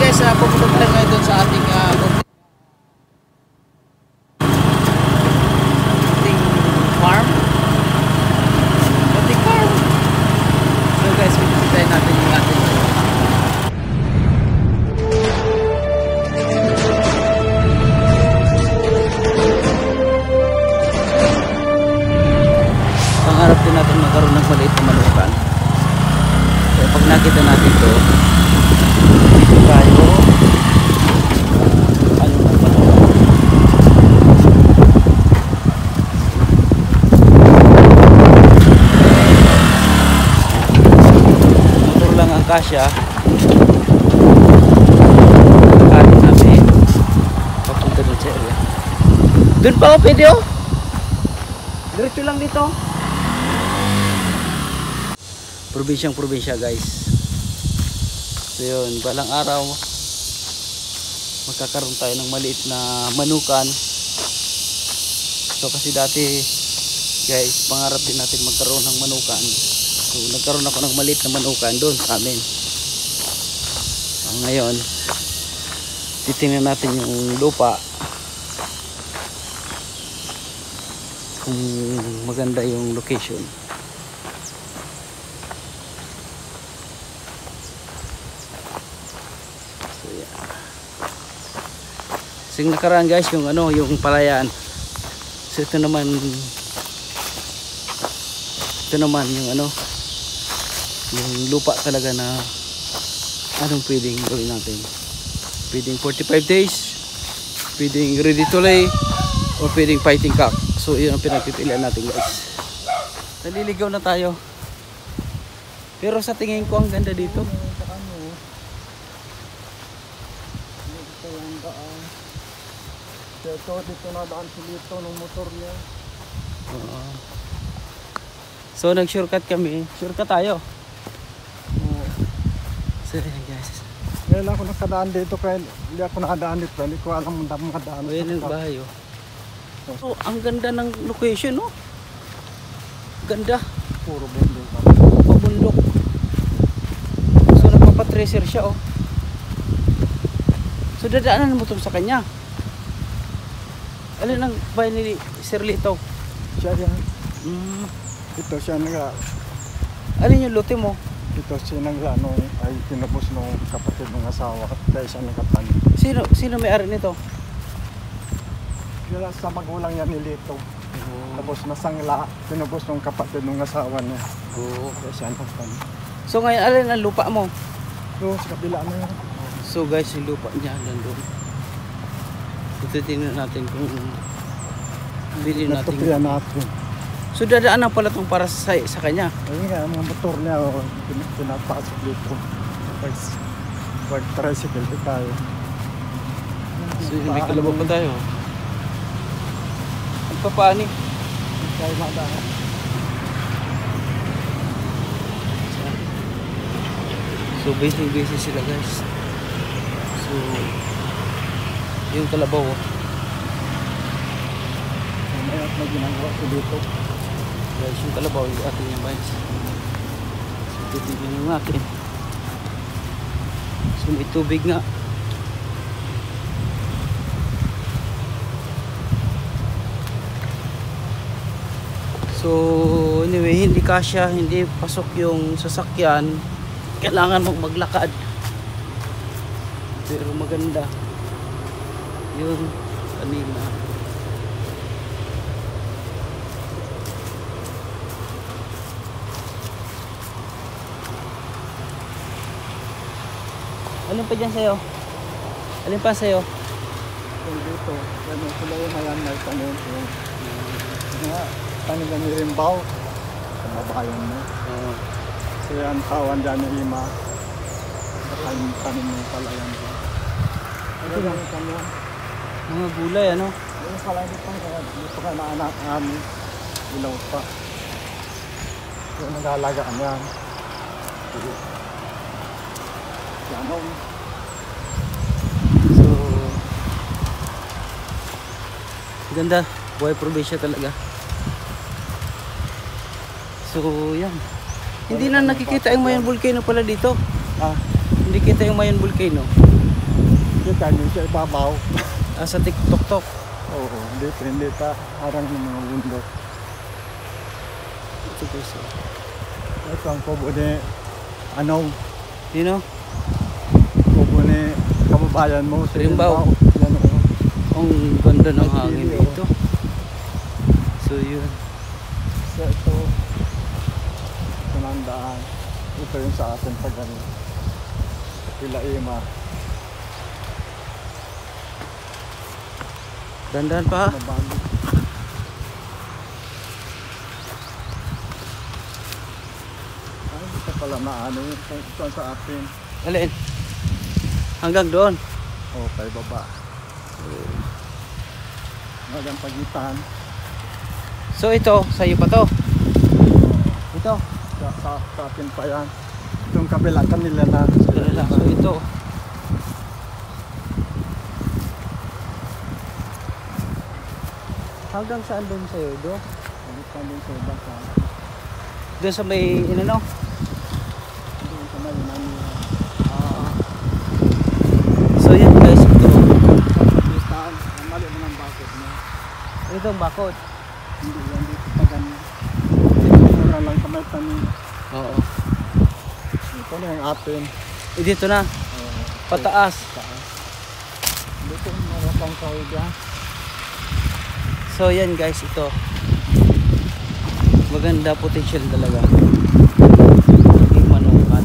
guys, pupunta tayo ngayon doon sa ating farm. Ating farm. So guys, pinapitayin natin yung ating pangarap din natin magkaroon ng maliit na manukan. So pag nakita natin to, tayo ano na pala motor lang ang kasya, kakarin natin papunta dun sa area. Dun pa ako pwede, oh, diretso lang dito. Probinsyang-probinsya guys. So yun, balang araw magkakaroon tayo ng maliit na manukan. So kasi dati guys, pangarap din natin magkaroon ng manukan. So nagkaroon ako ng maliit na manukan doon sa amin. So, ngayon titingnan natin yung lupa, kung maganda yung location. Sing nakaraan guys yung ano, yung palayan. So ito naman yung ano, yung lupa talaga na anong pwedeng gawin natin. Pwedeng 45 days, pwedeng ready to lay, o pwedeng fighting cock. So yun ang pinagpipilian natin guys. Naliligaw na tayo, pero sa tingin ko ang ganda dito. Dito nadaan si Lito ng motor niya. So nag-shortcut kami. Shortcut tayo. So yan guys. Ngayon ako nakadaan dito kaya hindi ako nakadaan dito. Hindi ko alam ang damang kadaan. O yan yung bahay, oh. Oh, ang ganda ng location, oh. Ganda. Puro bundok. Pabundok. So nagpapatracer siya, oh. So dadaanan mo sa kanya. Alin ang bahay ni Sir Lito? Siya yan. Ito siya nga. Alin yung lote mo? Ito siya ano, ay tinubos ng kapatid ng asawa. Kaya siya nagkatanim. Sino may-ari nito? Kaya sa magulang niya ni Lito. Tapos nasangla, tinubos ng kapatid ng asawa niya. Kaya siya nagkatanim. So ngayon, alin ang lupa mo? So sa kabila na yan. So guys, yung lupa niya nandun. Ito tingnan natin kung bilhin natin. Natutuyan natin. So dadaanan pala itong para sa kanya. Ayun nga, mga motor niya, pinapasok dito. Pag tricycle tayo. So may kalabaw pa tayo. Ang papaani. Tayo madaan. So busy sila guys. So yung kalabaw, oh. May at may ginagawa ko dito. Guys, yung kalabaw yung ating yung guys. So titignan yung atin. So may tubig nga. So anyway, hindi kasya, hindi pasok yung sasakyan. Kailangan mong maglakad. Pero maganda. Yun, kanina. Alin pa dyan sa'yo? Alin pa sa'yo? Dito, ganun sila yung hayan na tanim. Tanim na ni Rimbaw. Kababayan mo. So yan, tawan dyan yung lima. Tanim mo pala yan. Ito lang kami. Mga gulay, ano? Yung pala dito ka na anak namin. Ilaw pa. Yung nag-aalagaan yan. Yan o. So ganda, buhay probinsya talaga. So yan. Hindi na nakikita yung Mayon Volcano pala dito. Hindi kita yung Mayon Volcano. Kita nyo sa ibabaw. Sa TikTok. Oo, hindi ta harang ng mga bundok. Ito guys. Ito ang kubo ni Sino? kubo ni kababayan mo sa Rimbaw. Yan o. Ang ganda ng May hangin tili, dito. So yun. So ito, sunandaan. Ito yung sa atin pag ano. Ilaima. Dandan pa. Mabali. Ay, ito pala maano yun. Ito ang sa atin. Alin? Hanggang doon. O, kay baba. Magang pagitan. So ito, sa'yo pa to. Ito. Sa atin pa yan. Itong kabila kanila na. So ito. Hanggang saan doon sa'yo? Doon? Pagitan din sa iba sa Doon sa may inano? doon sa may nani. So yan guys, ito. Pagitan. Mali mo ng bakit mo. Ito ang bakod. Hindi yan dito pa ganyan. Dito mura lang sa may tanin. Oo. Ito na yung atin. Dito na. Pataas. Dito yung mga pang kawid yan. So yan guys, ito. Maganda potential talaga. Maging manukat.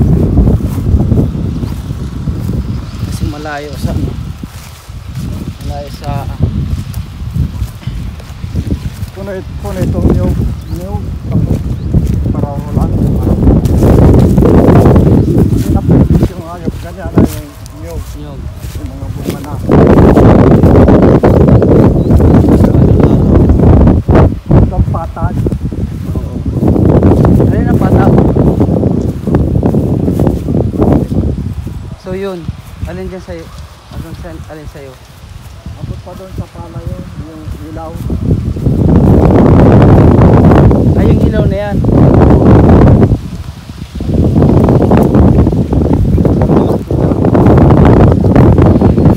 Kasi malayo sa ano. Malayo sa Kung itong new para ulan. Pinapagis yung ayop. Ganyan na yung new. nyog. Yung mga bunga na. Itong patag. Oo. Alin ang pata? So yun. Alin dyan sa'yo? Alin sa'yo? Abot pa doon sa pala yun. Yung ilaw. Ay, yung ilaw na yan.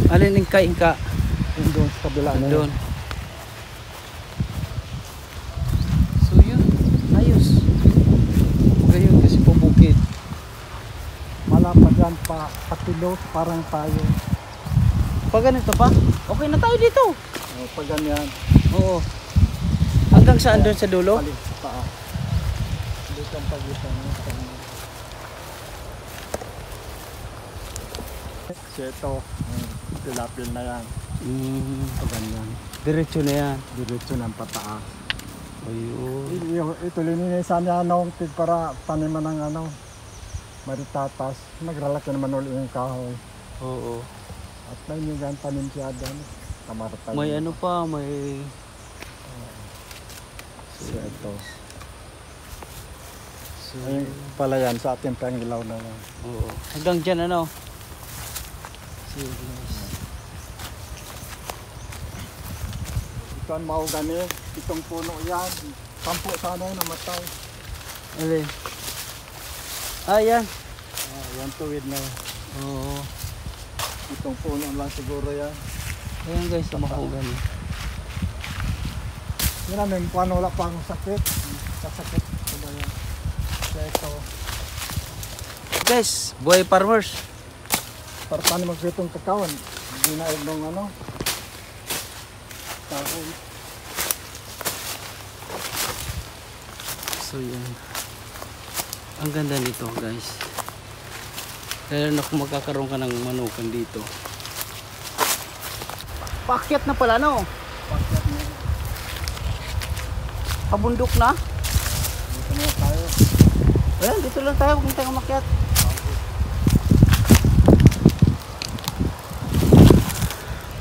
Alin yung kaingka? Yung doon sa kabila na yun. Doon. So yun. Ayos. Gayon kasi pabukid. Malapad yan pa. Patilo. Parang tayo. Pag ganito pa, okay na tayo dito. O, pag ganyan. Oo. Hanggang saan doon sa dulo? Palit pa. Dito ang pagitan. Ito. Tilapil na yan. Pag ganyan. Diretso na yan. Diretso ng pataas. Ayun. Ito lininisan niya para taniman ng maritatas. Nagralaki naman ulit yung kahoy. Oo. At may niyan tanim siya doon. Kamartay. May ano pa, may... So, ito. So, Ayun pala yan sa ating pangilaw na yan. oo. Hanggang dyan ano? So, guys. Ito ang mahogani. Itong puno yan. Sampu sana yung namatay. Alin? Ah, yan. Yan tuwid na. Oo. Itong puno lang siguro yan. Ayan guys, mahugan. Yan namin, paano wala pa akong sakit. Sasakit ko ba yan? Kaya ito. Guys, buhay farmers. Para paano magpitong kakawan. Hindi na nung kahoy. So yan. Ang ganda nito guys. Lalo na kung magkakaroon ka ng manukan dito. Paakyat na pala no? Pagkat mo. Pabundok na? Dito na tayo. Ayan, dito lang tayo. Huwag na tayo umakyat.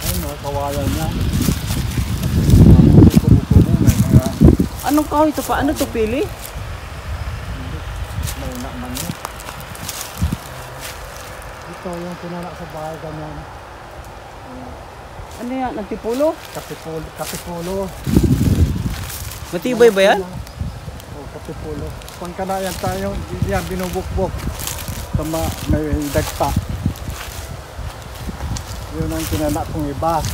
Ayun o, kawayan niya. Kubo-kubo, may mga Anong kahoy ito pa? Ano to, pili? may naman niya. Ito yung pinana sa bahay ganyan. Ano yan? Nagtipulo? Katipulo. Matibay ba yan? O, katipulo. Pangkanayan tayo, yan binubukbok. Tama, may dagta. Yun ang kinana kong iba.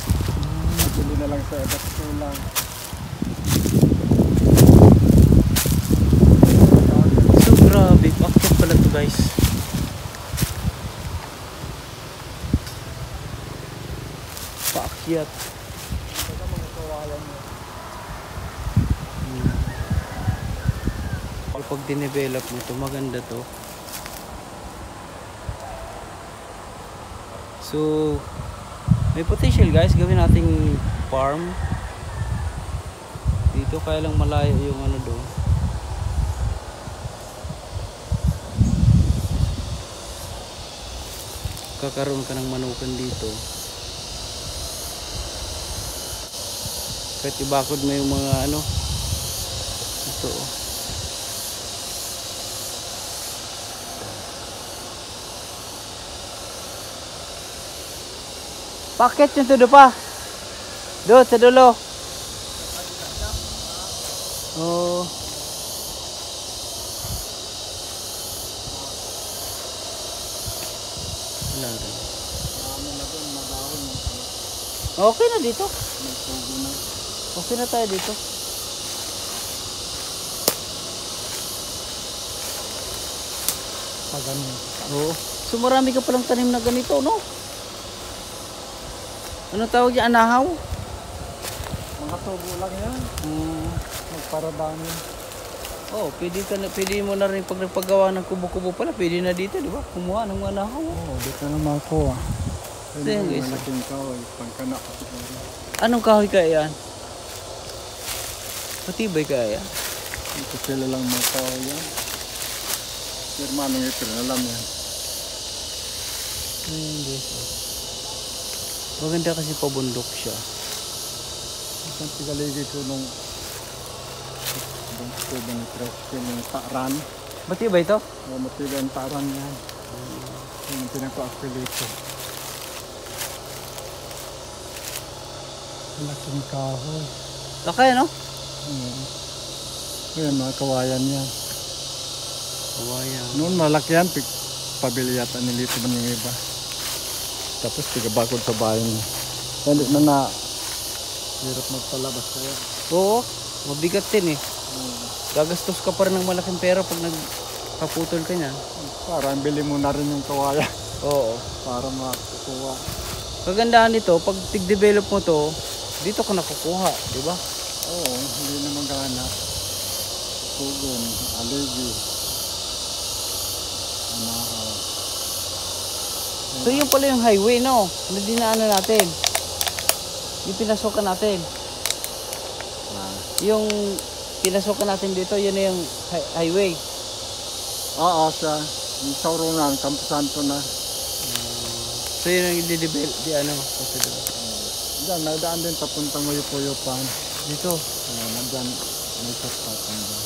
Nabili na lang sa iba kulang. So grabe, paakyat pala to guys. Paakyat. Ito mga kawayan mo. Kapag dinevelop mo to, maganda to. So, may potential guys, gawin nating farm. Dito kaya lang malayo yung ano doon. Kakaroon ka ng manukan dito. Kahit ibakod mo yung mga ano. Ito oh. Paket yung tudo pa. Doon sa dulo. Oh. Wala rin. Okay na dito. Okay na tayo dito. Ganun. Oo. So marami ka palang tanim na ganito, no? Ano tawag yan? Anahaw? Mga tubo lang yan. Magparadami. Oh, pwede mo na rin pag nagpagawa ng kubo-kubo pala, pwede na dito, di ba? Kumuha ng mga anahaw. Oo, dito naman ako. Ito yan, guys. Malaking kahoy. Pagkana ka siguro. Anong kahoy kaya yan? Matibay kaya yan? Ito sila lang mga kahoy yan. Hermanong ito na alam yan. Ayun, guys. Maganda kasi pabundok siya. Isang tigaligid ko nung tubang presyo ng taran. Matibay to? O matibay ang taran yan. Yung pinako-apelito. Malaking kahoy. Laki, no? Ayan, mga kawayan yan. Kawayan. Noon malaki yan, pabili yata nilito man yung iba. Tapos tigabakod sa bayan niya. Hindi na hirap magpalabas kaya. Oo, mabigat din eh. Gagastos ka pa rin ng malaking pera pag nagpaputol ka niyan. Parang bili mo na rin yung kawayan Oo. para makukuha. Kagandahan nito, pag tig-develop mo to, dito ka nakukuha, di ba? Oo, hindi naman gana. Tugon, aligi. Anahaw. So yun pala yung highway, no? Na dinaanan natin. Yung pinasokan natin. Yung pinasokan natin dito, yun na yung highway. Oo, siya. Yung saurunan, Campo Santo na. So yun ang i-develop, kasi doon. Diyan, nagdaan din papuntang Uyup-Uyupan. Dito. Nandyan, may shortcutan dyan.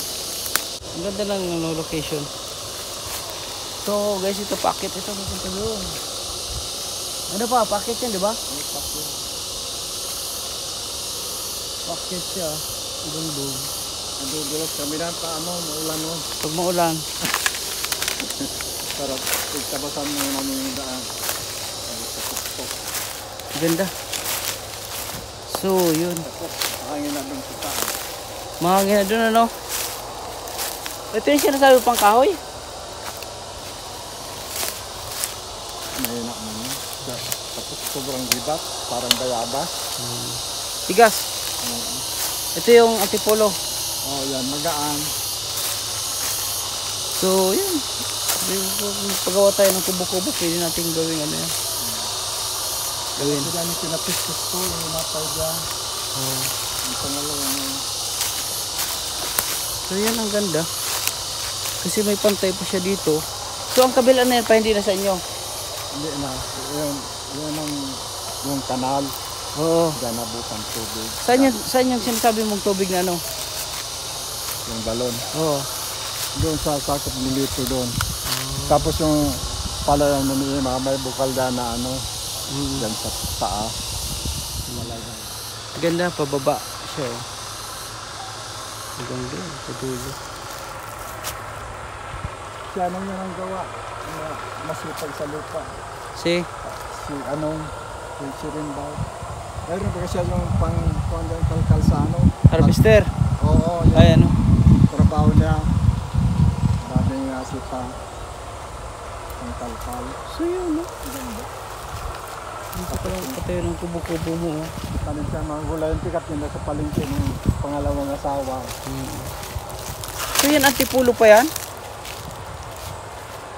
Ang ganda lang ng location. So guys, ito packet ito papunta doon. Ano pa, packet yan, di ba? Packet siya. Dundog. Nandudulot kami na pa, maulan mo. Pag maulan. Para pagtabasan mo namin yung daan. Ganda. So, yun. Tapos, hangin na doon sa taas. Mahangin na doon, ano? Ito yung sinasabi pang kahoy. Mahina mo yun. Tapos sobrang gibat, parang bayabas. Tigas. Ito yung antipolo. Oh, yan, magaan. So, yun. Pagawa tayo ng kubo-kubo, pwede natin gawin ano yan. Gawin. Ito yan yung pinapistos ko, yung napay dyan. Yung pangalawa na. So, yan ang ganda. Kasi may pantay pa siya dito. So, ang kabila na yan pa hindi na sa inyo. Hindi na. Yan ang yung kanal. Oo. Diyan nabutan tubig. Saan yung sinasabi mong tubig na ano? Yung balon. Oo. Doon sa sakop nilito doon. Tapos yung pala yung naniyima, may bukal dyan na ano. Diyan sa taas. Malagang. Ganda, pababa siya. Hanggang doon, sa dulo. Siya nang yan ang gawa. Masipag sa lupa. Si Si anong Pwede rin daw. Meron pa kasi yung kalkal sa ano. Harvester. Oo, Ay, ano? trabaho niya. Maraming sipa. Ang kalkal. So yun, no? Dito pa lang patayo ng kubo-kubo mo, oh. Tanim siya mga gulay yung tikat nila sa palengke ng pangalawang asawa. So yan, antipulo pa yan?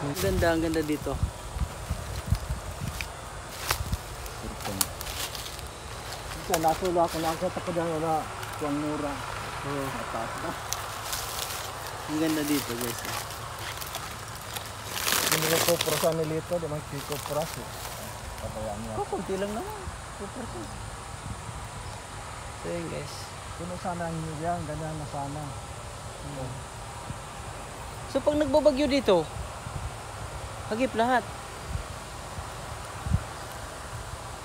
Ang ganda dito. Kasi nasulo ako, nakakita ko dyan na tuwang mura. Oo. Mataas na. Ang ganda dito, guys. Hindi ko kupras sa nilito, di man kikupras eh. Pabayaan niya. Kunti lang naman. 2%. So yun, guys. Kuno sana ang yan, ganyan na sana. So pag nagbabagyo dito, hagip lahat.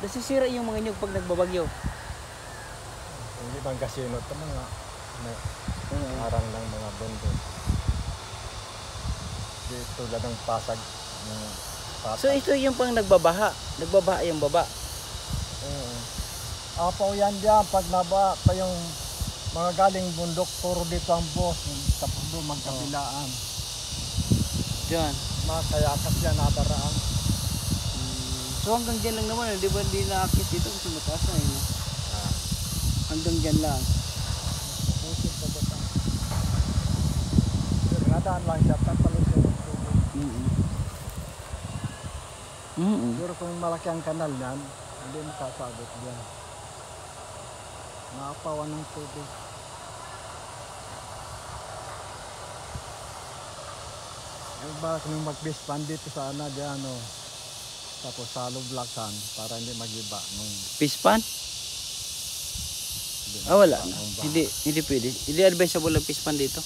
Nasisira yung mga nyug pag nagbabagyo. Hindi bang kasino ito mga arang ng mga bondo. Dito lang ng pasag. So ito yung pang nagbabaha. Nagbabaha yung baba. Apaw yan diyan, pag naba pa yung mga galing bundok, puro dito ang boss. Tapos doon magkabilaan. Diyan. Makayakas yan, nadaraan. So hanggang dyan lang naman, di ba hindi nakakit dito kasi mataas na yun. Hanggang dyan lang. Pusin pa ba ito? Nadaan lang siya, tapalusin ng tubig. Siguro kung malaki ang kanal yan, hindi makasabot dyan. Naapawan ng tubig. Yung bakit nung mag-bispan dito sana dyan, tapos salo blockan para hindi magiba nung Pispan? Wala na. Hindi pwede. Hindi advisable ang pispan dito.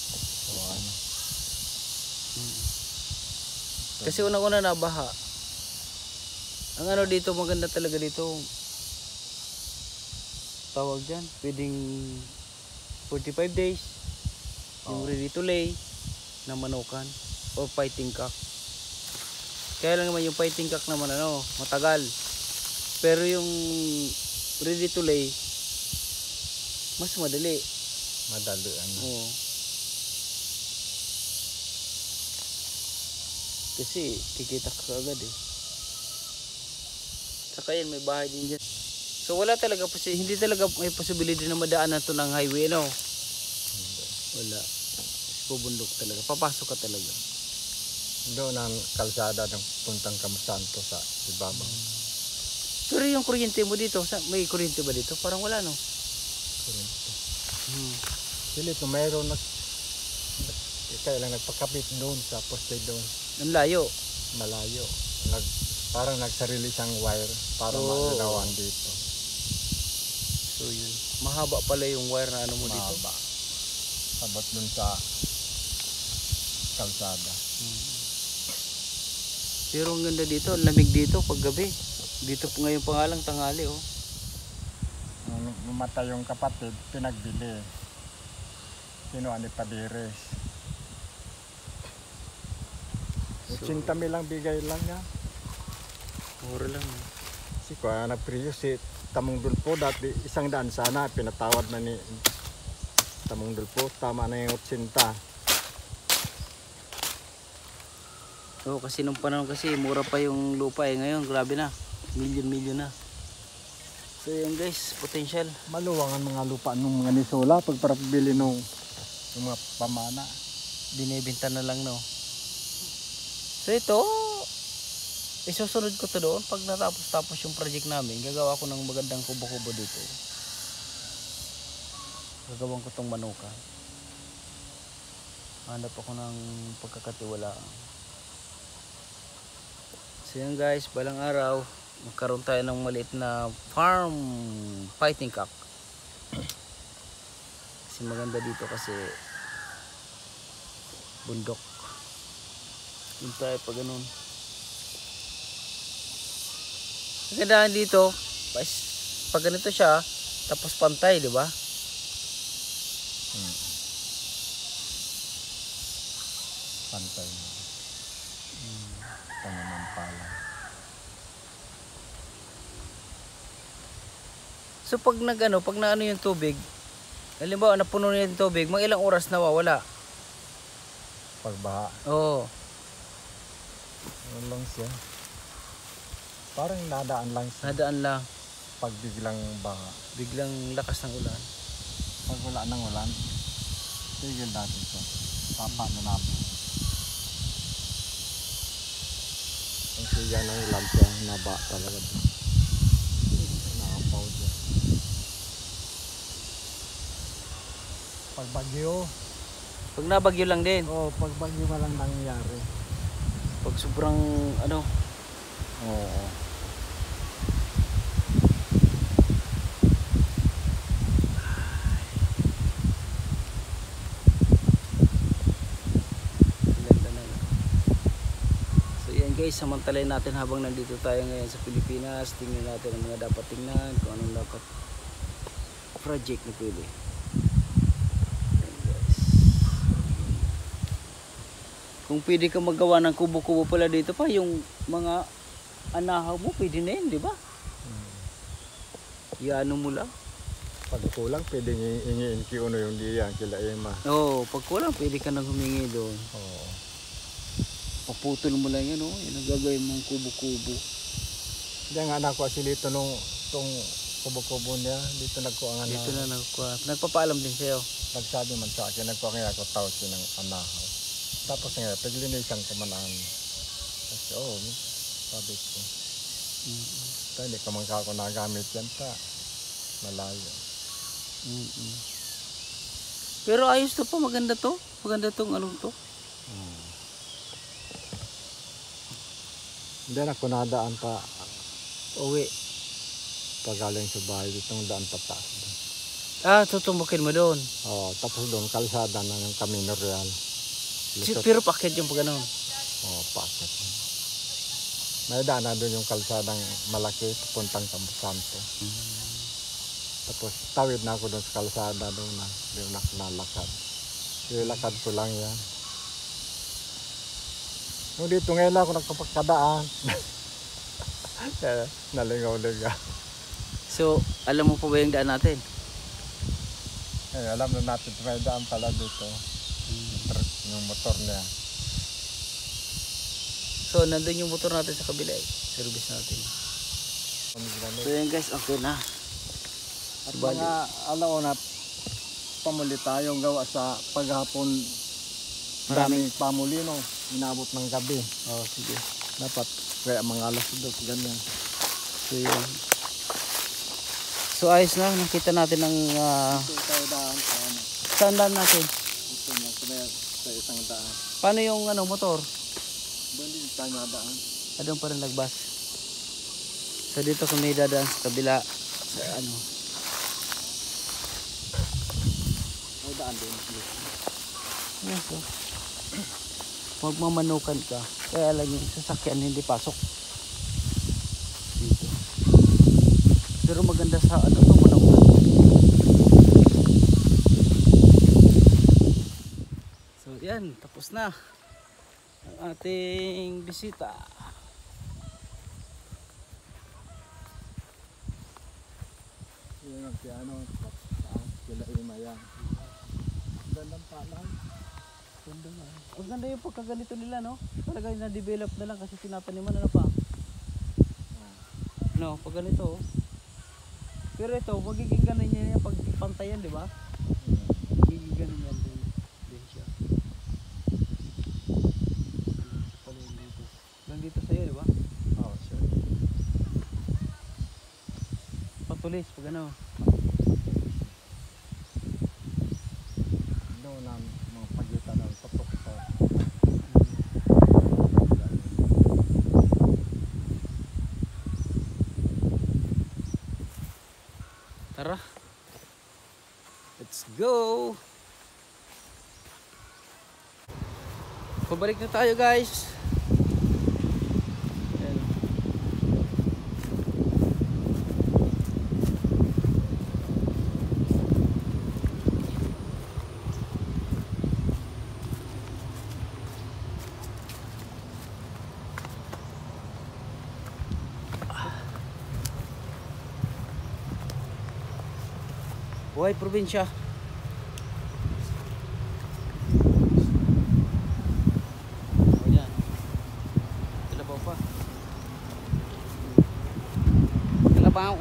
Kasi unang-una nabaha. Ang ano dito, maganda talaga dito. Tawag dyan, pwedeng 45 days. Yung ready to lay na manukan or fighting cock. Kaya lang naman yung fighting cock naman matagal. Pero yung ready to lay mas madali. Madali ano. Oo. Kasi kikita ka agad eh. Saka yan, may bahay din dyan. So wala talaga, hindi talaga may possibility na madaanan to ng highway, no? Wala. Bubundok talaga. Papasok ka talaga. Doon ang kalsada ng puntang Camposanto sa ibabaw. Pero yung kuryente mo dito, may kuryente ba dito? Parang wala, no? Kuryente. Sili ito, mayroon kailang nagpakabit doon sa poste doon. Ang layo. Malayo. Parang nagsarili siyang wire para malalawan dito. So yun. Mahaba pala yung wire na ano mo dito. Mahaba. Sabot doon sa kalsada. Pero ang ganda dito, ang lamig dito pag gabi. Dito po ngayon pangalang tanghali, oh. Nung namatay yung kapatid, pinagbili. Kinuha ni Padires. 80 lang bigay lang niya. Mura lang, eh. Si kuya nagpriyo si Tamong Dulpo dati 100 sana pinatawad na ni Tamong Dulpo, tama na yung 80. So kasi nung panahon kasi mura pa yung lupa eh. Ngayon grabe na. Milyon na. So yun guys, potential. Maluwang ang mga lupa ng mga nisola pag para bili ng mga pamana. Binibenta na lang, no. So ito, isusunod ko to doon pag natapos yung project namin. Gagawa ko ng magandang kubo-kubo dito. Gagawin ko tong manuka. Hanap ako ng pagkakatiwalaan. So yun guys, balang araw magkaroon tayo ng maliit na farm fighting cock. Kasi maganda dito kasi bundok. Yun tayo pag ganun. Kagandahan dito, pag ganito siya, tapos pantay, di ba? Pantay na. Tanaman pala. So pag pag naano yung tubig, halimbawa napuno na yung tubig, mga ilang oras nawawala. Pagbaha. Oo. Ano lang siya. Parang nadaan lang siya. Nadaan lang. Pag biglang baha. Biglang lakas ng ulan. Pag wala ng ulan, tigil natin siya. Tapa na namin. Ang siya ng ulan siya, naba talaga. Nakapaw siya. Pag bagyo. Pag nabagyo lang din. Oo, pag bagyo ka lang nangyayari. Pag sobrang Oo. ganda na yun. So yan guys, samantalayin natin habang nandito tayo ngayon sa Pilipinas. Tingnan natin ang mga dapat tingnan, kung anong dapat project na pwede. Yan guys. Kung pwede ka magawa ng kubo-kubo pala dito pa, yung mga anahaw mo, pwede na yun, di ba? Iano mo lang. Pag kulang, pwede hingiin kiuno yung diyan kila Emma. Oo, pag kulang, pwede ka nang humingi doon. Oo. Paputol mo lang yan, oh. Yan ang gagawin mong kubo-kubo. Diyan nga anak ko kasi dito nung tong kubo-kubo niya, dito nagkuangan Dito na nagkuha. Nagpapaalam din sa'yo. Nagsabi man sa akin, nagkuangan ako tawag ng anahaw. Tapos nga, paglinisan ko man ang, kasi sabi ko, hindi ka man ako nagamit yan pa, malayo. Pero ayos to po, maganda to. Maganda tong anong to. Hindi na ako nadaan pa, Uwi. pagaling sa bahay, ditong daan pataas. Ah, tutumbukin mo doon. Oo, tapos doon, kalsada na ng Camino Real. Pero pakit yung pag ano. Oo, pakit. May daan na doon yung kalsadang malaki, puntang Campo Santo. Tapos tawid na ako doon sa kalsada doon na ako nalakad. Lakad ko lang yan. Nung dito ngayon ako nagpapagkadaan. Nalingaw-lingaw. So, alam mo po ba yung daan natin? Alam na natin may daan pala dito. Yung motor niya. So, nandun yung motor natin sa kabila eh. Service natin. So yan guys, okay na. At mga alauna, pamuli tayong gawa sa paghapon. Maraming pamuli, no? Inabot ng gabi. Oh, sige. Dapat kaya mga alas 2, ganyan. So yun. So ayos na, nakita natin ang Ito tayo daan sa ano. saan daan natin. Ito na, sa isang daan. Paano yung motor? Doon din tayo nadaan. Doon pa rin nagbas. So dito kami dadaan sa kabila. Sa ano. May daan din. Yes, so. Magmamanukan ka. Kaya lang yung sasakyan hindi pasok. Dito. Pero maganda sa ano to, manawan. So yan, tapos na ang ating bisita. Yung nagpiano, taas sila Imayan. Gandang palang. Ang ganda yung pagkaganito nila, no? Talaga yung na-develop na lang kasi tinataniman na pa. No, pag ganito. Pero ito, magiging ganun yan pag pantayan, di ba? Magiging ganun yan din siya. Lang dito sa'yo, di ba? Oo, sure. Patulis, pag ano. Doon ang mga pagitan ng patok sa Tara. Let's go. Pabalik na tayo, guys. Ayan. Buhay probinsya. O yan. Kalabaw pa. Kalabaw.